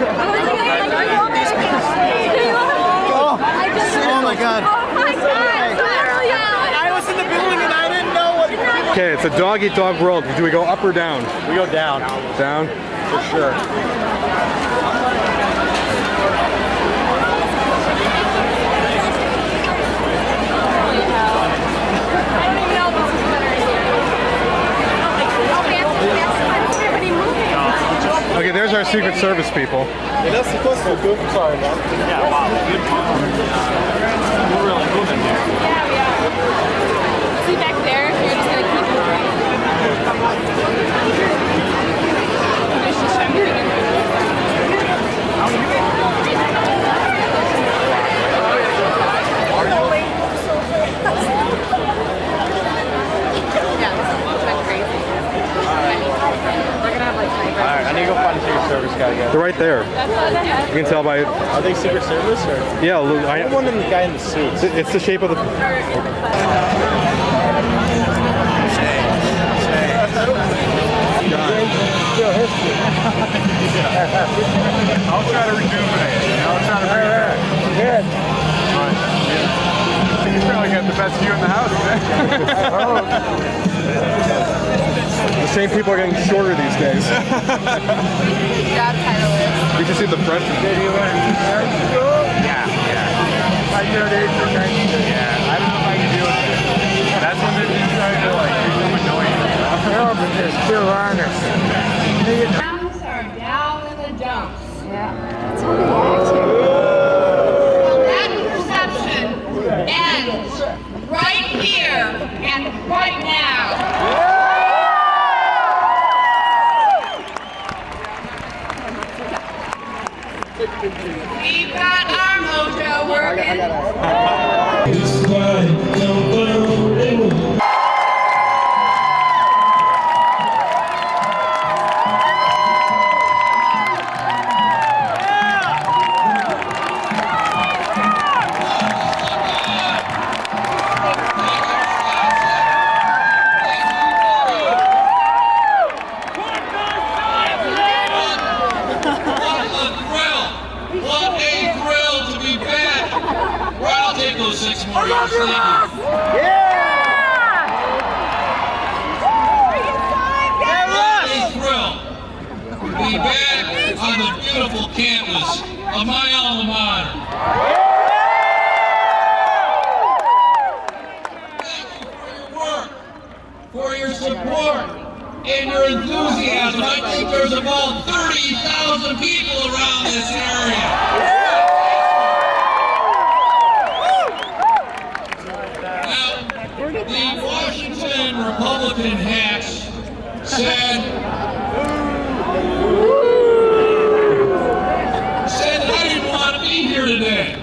Oh my God. I was in the building and I didn't know what. Okay, it's a dog-eat-dog world. Do we go up or down? We go down. Down? For sure. Okay, there's our Secret Service people. Yeah, that's supposed to be good. Sorry, man. Yeah, wow. Good. We're really moving here. Yeah, we are. See back there, you're just going to keep moving. There's just something in Alright, I need to go find the Secret Service guy again. They're right there. You can tell by... Are they Secret Service or? Yeah, I one in the guy in the suit. It's the shape of the... I'll try to rejuvenate. I'll try to bring it back. Good. You probably got the best view in the house, man. The same people are getting shorter these days. job title is. You can see the freshman. Yeah. I do it 8 or 9. Yeah, I don't know if I can do it. That's when they're just trying to like become annoying. No, but they're still honest. Dumps are down in the dumps. Yeah. Well, that perception ends right here and right now. We've got our mojo working. Be back on the beautiful campus of my alma mater. Thank you for your work, for your support, and your enthusiasm. I think there's about 30,000 people around this area. Now, the Washington Republican hacks said I didn't want to be here today.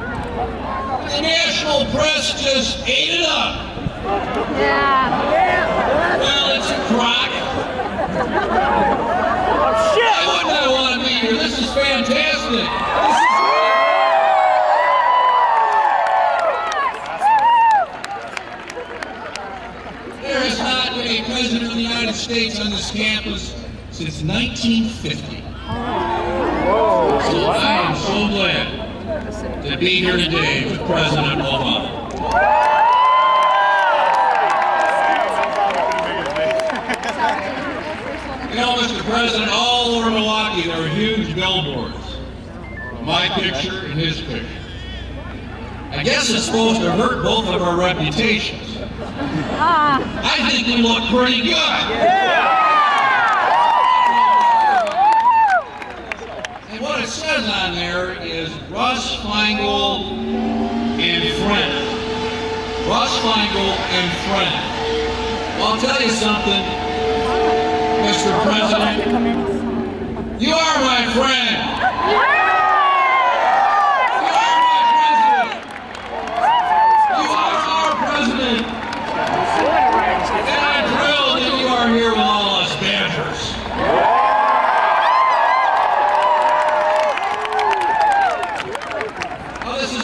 The national press just ate it up. Yeah. Well, it's a crock. Why wouldn't I want to be here? This is fantastic. There has not been a president of the United States on this campus since 1950. So I am so glad to be here today with President Obama. You know, Mr. President, all over Milwaukee there are huge billboards. My picture and his picture. I guess it's supposed to hurt both of our reputations. I think we look pretty good. What it says on there is Russ Feingold and friend. Russ Feingold and friend. Well, I'll tell you something, Mr. President. You are my friend. You are my president. You are our president. And I'm thrilled that you are here with all us Badgers.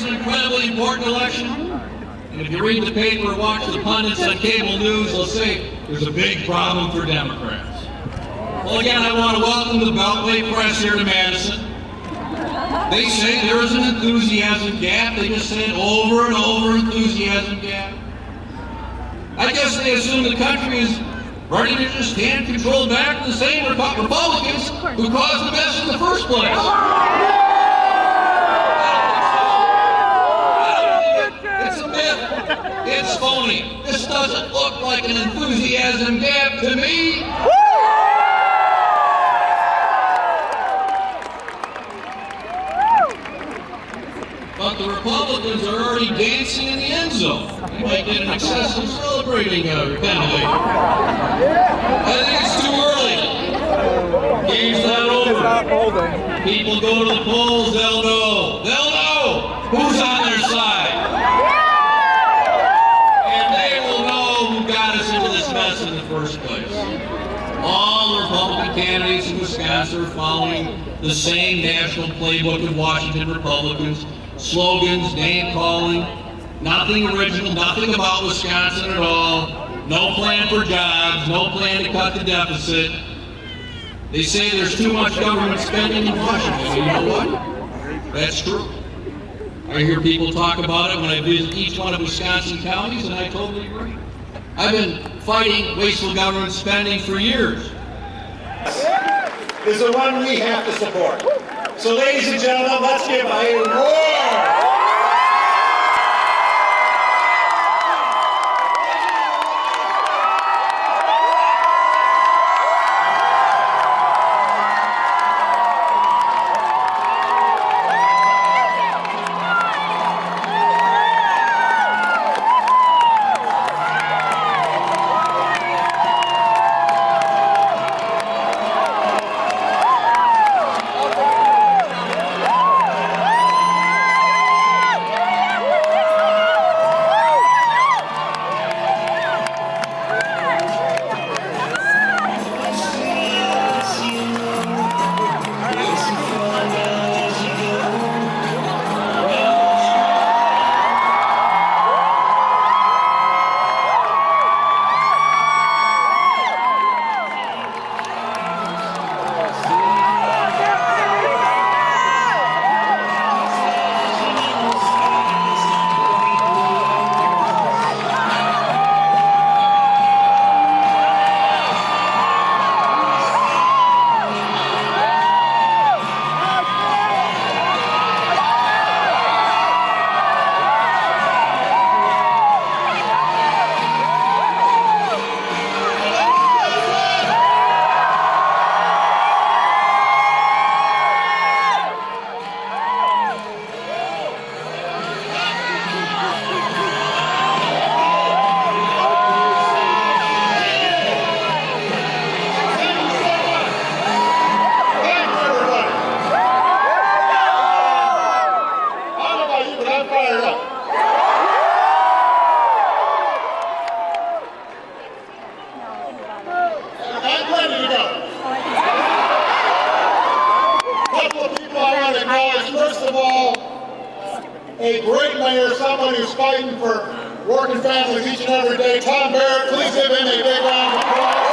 Incredibly important election, and if you read the paper or watch the pundits on cable news, they'll say there's a big problem for Democrats. Well, again, I want to welcome the Beltway press here to Madison. They say there is an enthusiasm gap. They just say it over and over, enthusiasm gap. I guess they assume the country is ready to just hand control back to the same Republicans who caused the mess in the first place. It's a myth. It's phony. This doesn't look like an enthusiasm gap to me. But the Republicans are already dancing in the end zone. They might get an excessive celebrating penalty. I think it's too early. Game's not over. People go to the polls, they'll know. They'll know who's on their side. And they will know who got us into this mess in the first place. All the Republican candidates in Wisconsin are following the same national playbook of Washington Republicans. Slogans, name calling, nothing original, nothing about Wisconsin at all, no plan for jobs, no plan to cut the deficit. They say there's too much government spending in Washington. And you know what? That's true. I hear people talk about it when I visit each one of Wisconsin counties, and I totally agree. I've been fighting wasteful government spending for years. Is the one we have to support. So ladies and gentlemen, let's give a roar! A great mayor, someone who's fighting for working families each and every day. Tom Barrett, please give him a big round of applause.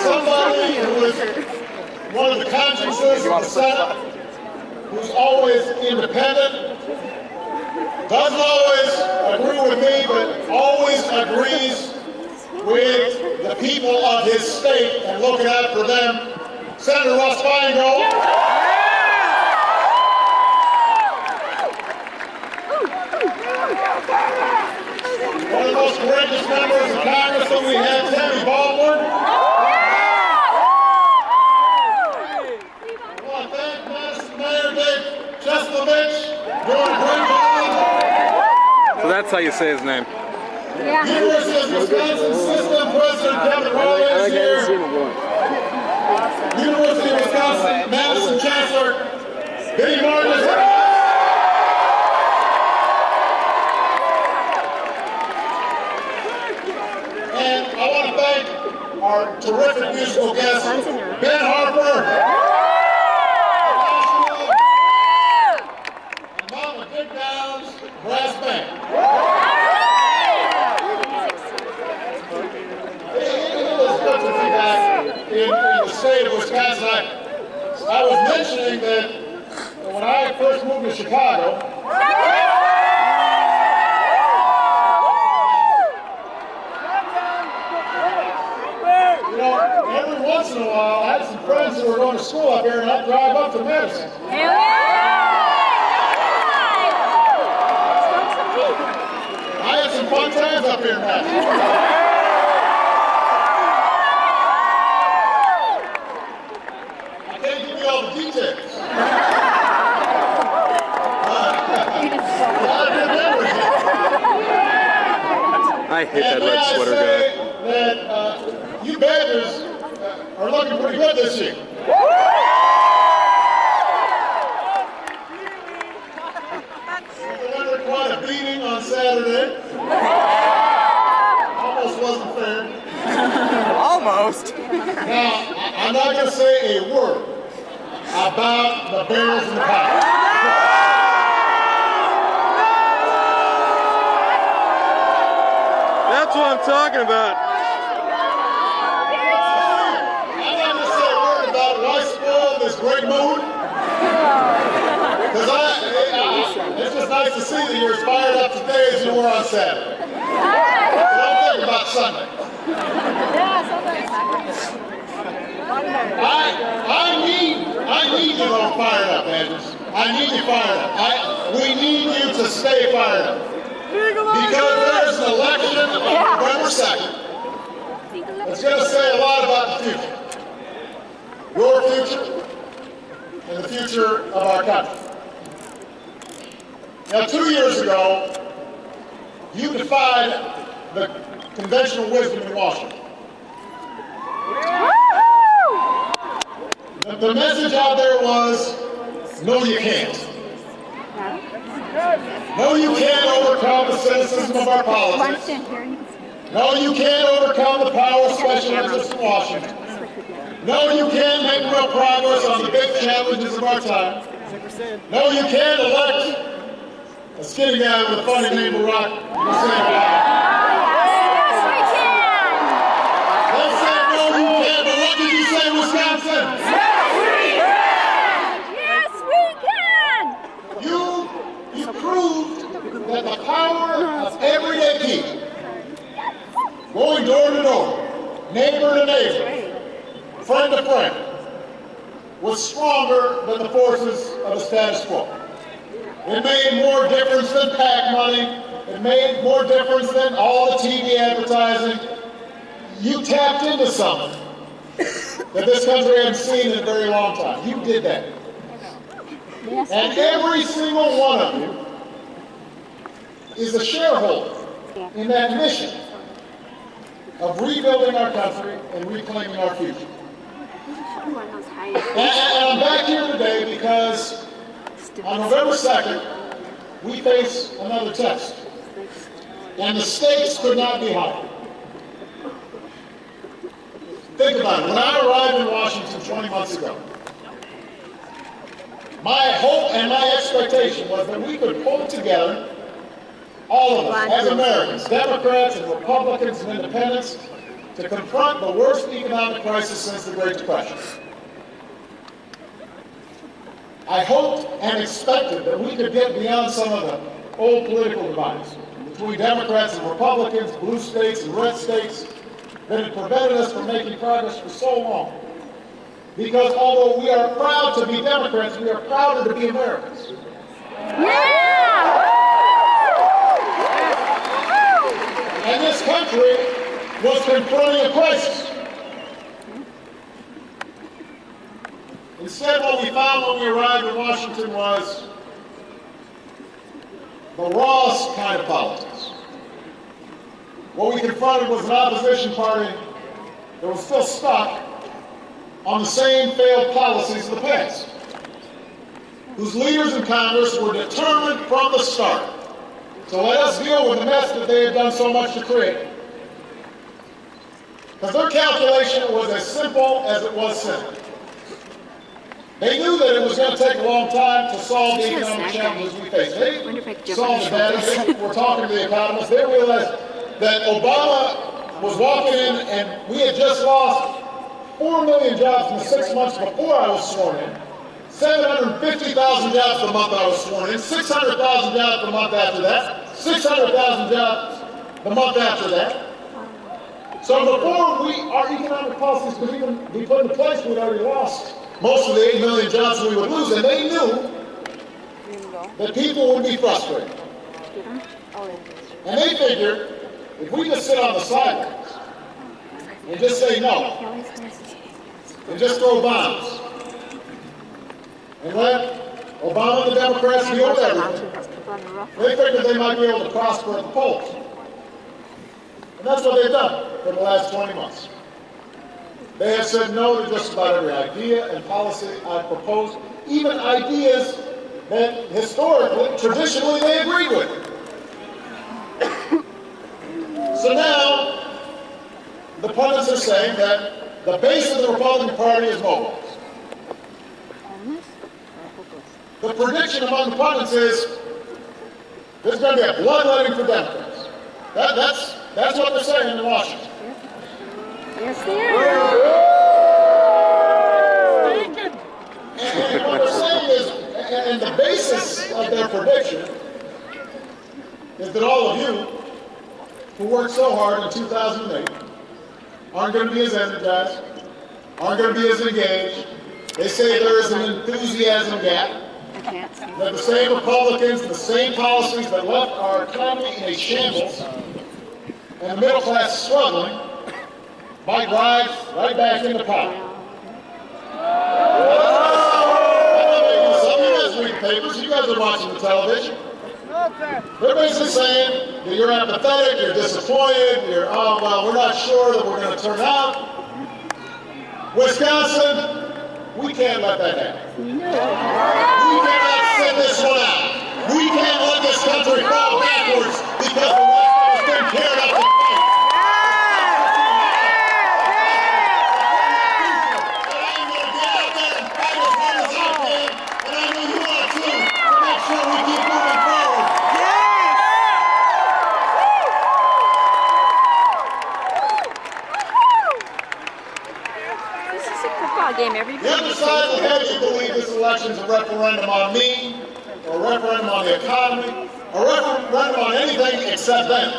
Somebody who is one of the consciences of the Senate, who's always independent, doesn't always agree with me, but always agrees with the people of his state and looking out for them. Senator Russ Feingold. One of the most courageous members of Congress that we have, Tammy Baldwin. I want to thank Madison Mayor Dave Jeslovich, doing a great job. So that's how you say his name. Yeah. University of Wisconsin System President Kevin Rowley is here. University of Wisconsin Madison Chancellor Benny Martin is here. And I want to thank our terrific musical guest, Ben Harper, and Mama Dick Downs Brass Band. in the state of Wisconsin. I was mentioning that when I first moved to Chicago, you know, every once in a while, I had some friends who were going to school up here, and I'd drive up to Madison. I had some fun times up here in Madison. I can't give you all the details. I hate that red sweater guy. That you Badgers are looking pretty good this year. We delivered quite a beating on Saturday. Almost wasn't fair. Almost. Now, I'm not going to say a word about the Bears and the Pirates. That's what I'm talking about. I'm not going to say a word about why spoiled this great mood. Because it's just nice to see that you're as fired up today as you were on Saturday. So don't think about Sunday. I need you all fired up, Andrews. I need you fired up. We need you to stay fired up. Because there's an election on November 2nd that's going to say a lot about the future. Your future and the future of our country. Now, 2 years ago, you defied the conventional wisdom in Washington. The message out there was, no, you can't. No, you can't overcome the cynicism of our politics. No, you can't overcome the power of special interests in Washington. No, you can't make real progress on the big challenges of our time. No, you can't elect a skinny guy with a funny name, Barack Hussein Obama. They said, no, you can't, but what did you say, Wisconsin? You proved that the power of everyday people, going door to door, neighbor to neighbor, friend to friend, was stronger than the forces of the status quo. It made more difference than PAC money. It made more difference than all the TV advertising. You tapped into something that this country hasn't seen in a very long time. You did that. And every single one of you is a shareholder in that mission of rebuilding our country and reclaiming our future. And I'm back here today because on November 2nd, we face another test. And the stakes could not be higher. Think about it. When I arrived in Washington 20 months ago, my hope and my expectation was that we could pull together, all of us, as Americans, Democrats and Republicans and Independents, to confront the worst economic crisis since the Great Depression. I hoped and expected that we could get beyond some of the old political divides between Democrats and Republicans, blue states and red states, that had prevented us from making progress for so long. Because although we are proud to be Democrats, we are prouder to be Americans. And this country was confronting a crisis. Instead, what we found when we arrived in Washington was the rawest kind of politics. What we confronted was an opposition party that was still stuck on the same failed policies of the past, whose leaders in Congress were determined from the start to let us deal with the mess that they had done so much to create. Because their calculation was as simple as it was simple. They knew that it was going to take a long time to solve the economic challenges we face. They saw the data, they were talking to the economists, they realized that Obama was walking in and we had just lost 4 million jobs in the 6 months before I was sworn in, 750,000 jobs the month I was sworn in, 600,000 jobs the month after that, 600,000 jobs the month after that. So before our economic policies could even be put into place, we'd already lost most of the 8 million jobs we would lose, and they knew that people would be frustrated. And they figured, if we just sit on the sidelines and just say no, and just throw bombs, and let Obama and the Democrats deal with everything, they figured they might be able to prosper at the polls. And that's what they've done for the last 20 months. They have said no to just about every idea and policy I've proposed, even ideas that historically, traditionally, they agreed with. So now, the pundits are saying that the base of the Republican Party is mobilized. The prediction among the pundits is there's going to be a bloodletting for Democrats. That's what they're saying in Washington. Yes, they are. And what they're saying is, and the basis of their prediction is that all of you who worked so hard in 2008 aren't going to be as energized, aren't going to be as engaged. They say there is an enthusiasm gap. That the same Republicans, the same policies that left our economy in a shambles and the middle class struggling might ride right back into power. Some of you guys read papers, you guys are watching the television. They're basically saying that you're apathetic, you're disappointed, we're not sure that we're going to turn out. Wisconsin, we can't let that happen. We cannot sit this one out. We can't let this country fall backwards because the rest of us didn't care enough to fight. And I'm going to get out there and fight as hard as I can, and I know you are too, to make sure we keep moving forward. Game every The other side of the head, you believe this election is a referendum on me, or a referendum on the economy, or a referendum on anything except them.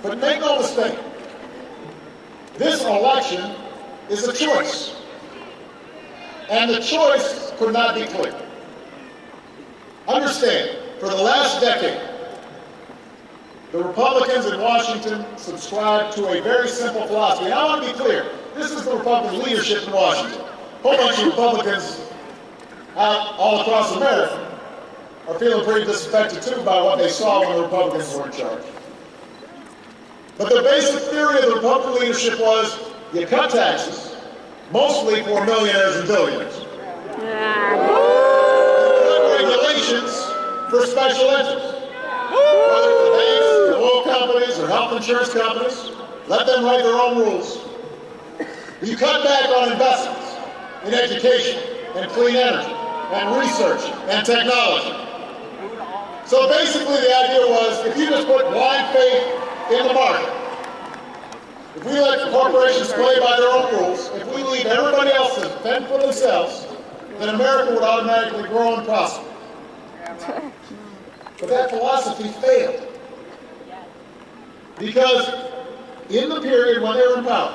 But make no mistake, this election is a choice. And the choice could not be clearer. Understand, for the last decade, the Republicans in Washington subscribe to a very simple philosophy. And I want to be clear, this is the Republican leadership in Washington. A whole bunch of Republicans out all across America are feeling pretty disaffected too by what they saw when the Republicans were in charge. But the basic theory of the Republican leadership was you cut taxes, mostly for millionaires and billionaires. You cut regulations for special interests. Whether it's the banks, the oil companies, or health insurance companies, let them write their own rules. You cut back on investments in education and clean energy and research and technology. So basically the idea was if you just put blind faith in the market, if we let corporations play by their own rules, if we leave everybody else to fend for themselves, then America would automatically grow and prosper. But that philosophy failed. Because in the period when they were in power,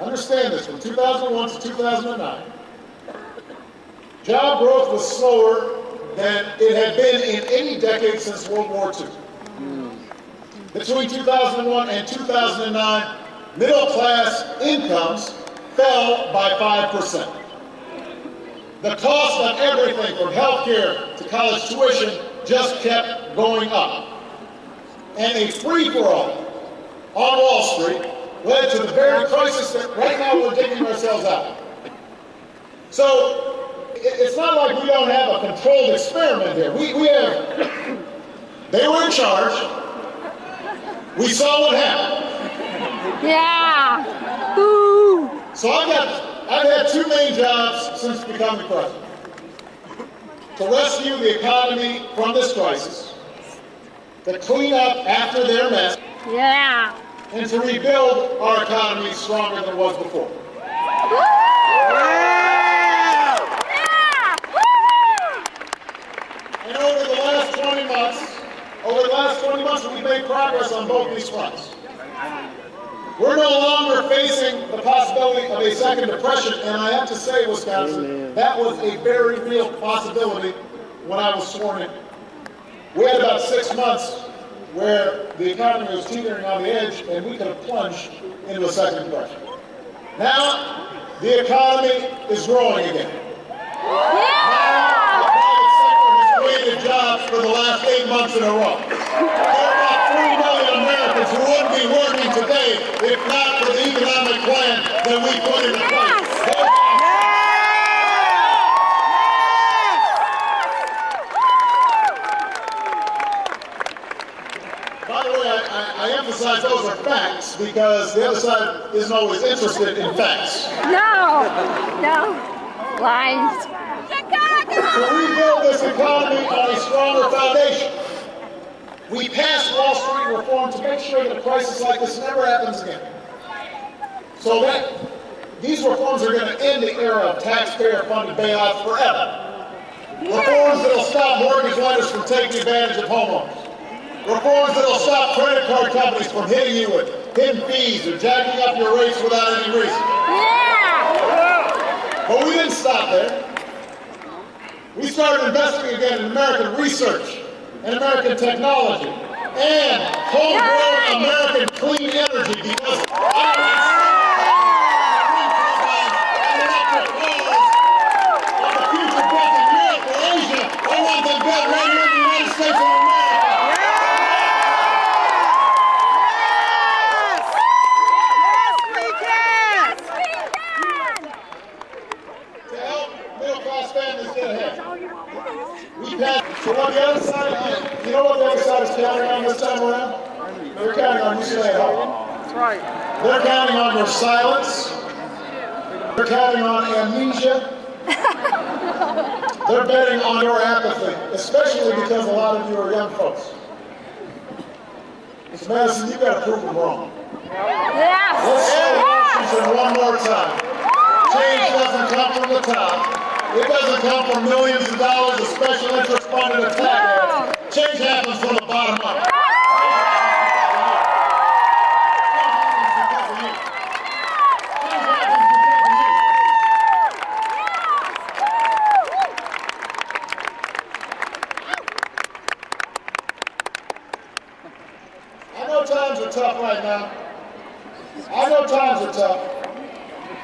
understand this, from 2001 to 2009, job growth was slower than it had been in any decade since World War II. Between 2001 and 2009, middle class incomes fell by 5%. The cost of everything from health care to college tuition just kept going up. And a free-for-all on Wall Street led to the very crisis that right now we're digging ourselves out. So it's not like we don't have a controlled experiment here. We have, they were in charge. We saw what happened. Yeah. Ooh. So I've had two main jobs since becoming president. To rescue the economy from this crisis, to clean up after their mess, Yeah. and to rebuild our economy stronger than it was before. And over the last 20 months, we've made progress on both these fronts. We're no longer facing the possibility of a second depression, and I have to say, Wisconsin, that was a very real possibility when I was sworn in. We had about 6 months where the economy was teetering on the edge, and we could have plunged into a second depression. Now, the economy is growing again. Now, the private sector has created jobs for the last 8 months in a row. There are about 3 million Americans who wouldn't be working today if not for the economic plan that we put into place. By the way, I emphasize those are facts because the other side isn't always interested in facts. No. Lies. To rebuild this economy on a stronger foundation, we passed Wall Street reform to make sure that a crisis like this never happens again. So that these reforms are going to end the era of taxpayer-funded bailouts forever. Reforms that will stop mortgage lenders from taking advantage of homeowners. Reforms that will stop credit card companies from hitting you with hidden fees or jacking up your rates without any reason. But we didn't stop there. We started investing again in American research and American technology and homegrown American clean energy because our electric cars are the future built in Europe or Asia. I want them built right here in the United States of America. So what the other side, you know what the other side is counting on this time around? They're counting on you staying home. That's right. They're counting on your silence. They're counting on amnesia. They're betting on your apathy, especially because a lot of you are young folks. Mr. Madison, you've got to prove them wrong. Let's say Washington one more time. Change doesn't come from the top. It doesn't come from millions of dollars of special interest funded attack ads. Change happens from the bottom up. I know times are tough right now. I know times are tough.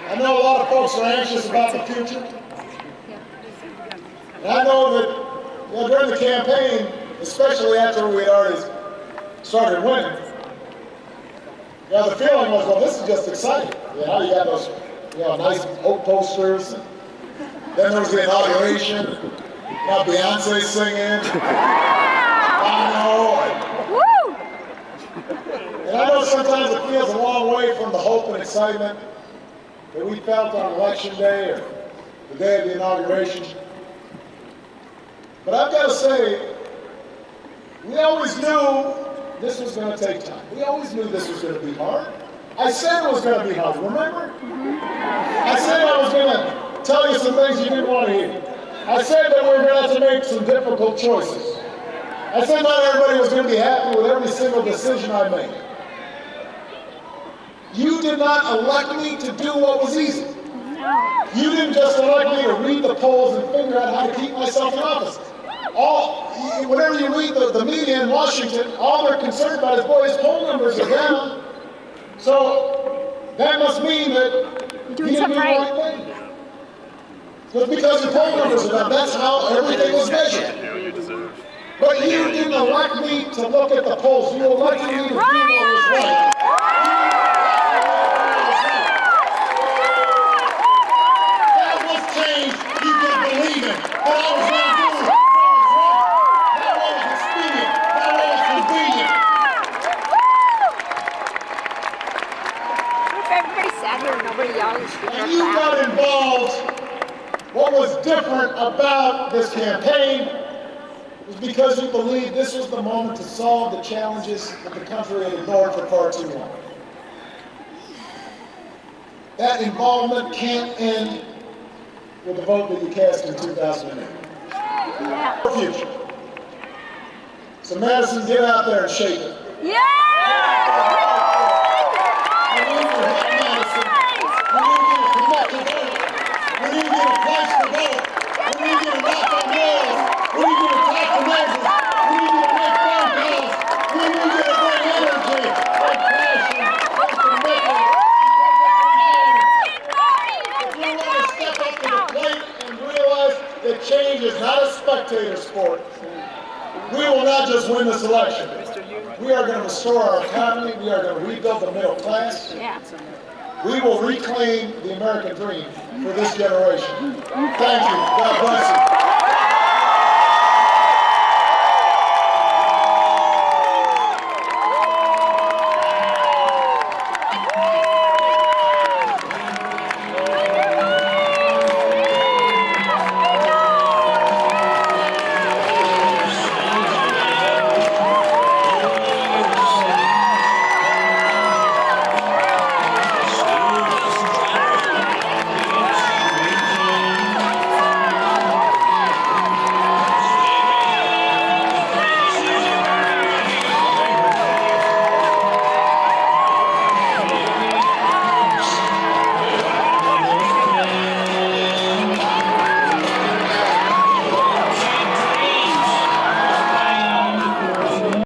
I know a lot of folks are anxious about the future. And I know that during the campaign, especially after we had already started winning, the feeling was, well, this is just exciting. You got those nice oak posters. And then there was the inauguration. Beyonce singing. And I know sometimes it feels a long way from the hope and excitement that we felt on Election Day or the day of the inauguration. But I've got to say, we always knew this was going to take time. We always knew this was going to be hard. I said it was going to be hard, remember? I said I was going to tell you some things you didn't want to hear. I said that we were going to have to make some difficult choices. I said not everybody was going to be happy with every single decision I made. You did not elect me to do what was easy. You didn't just elect me to read the polls and figure out how to keep myself in office. Whenever you read the media in Washington, all they're concerned about is, boy, his poll numbers are down. So that must mean that you didn't do the right thing. But because your poll numbers are down, that's how everything was measured. But you didn't elect me to look at the polls. You elected me to do what was right. That was change you could believe in. But I was going to do what was right. That was expedient. That was convenient. If everybody sat here and nobody yells, And you got involved. What was different about this campaign was because you believed this was the moment to solve the challenges that the country had ignored for far too long. that involvement can't end with the vote that you cast in 2008. Our future. So Madison, get out there and shape it. We need to help Madison. We need to get a connected vote. We need to get a place to vote. We need to get a knock on doors. We need to get a talk to neighbors. We need to get a make phone calls. We need to get a great energy and passion and commitment. If we want to step up to the plate and realize that change is not a spectator sport, we will not just win this election. We are going to restore our economy. We are going to rebuild the middle class. We will reclaim the American dream for this generation. Thank you. God bless you.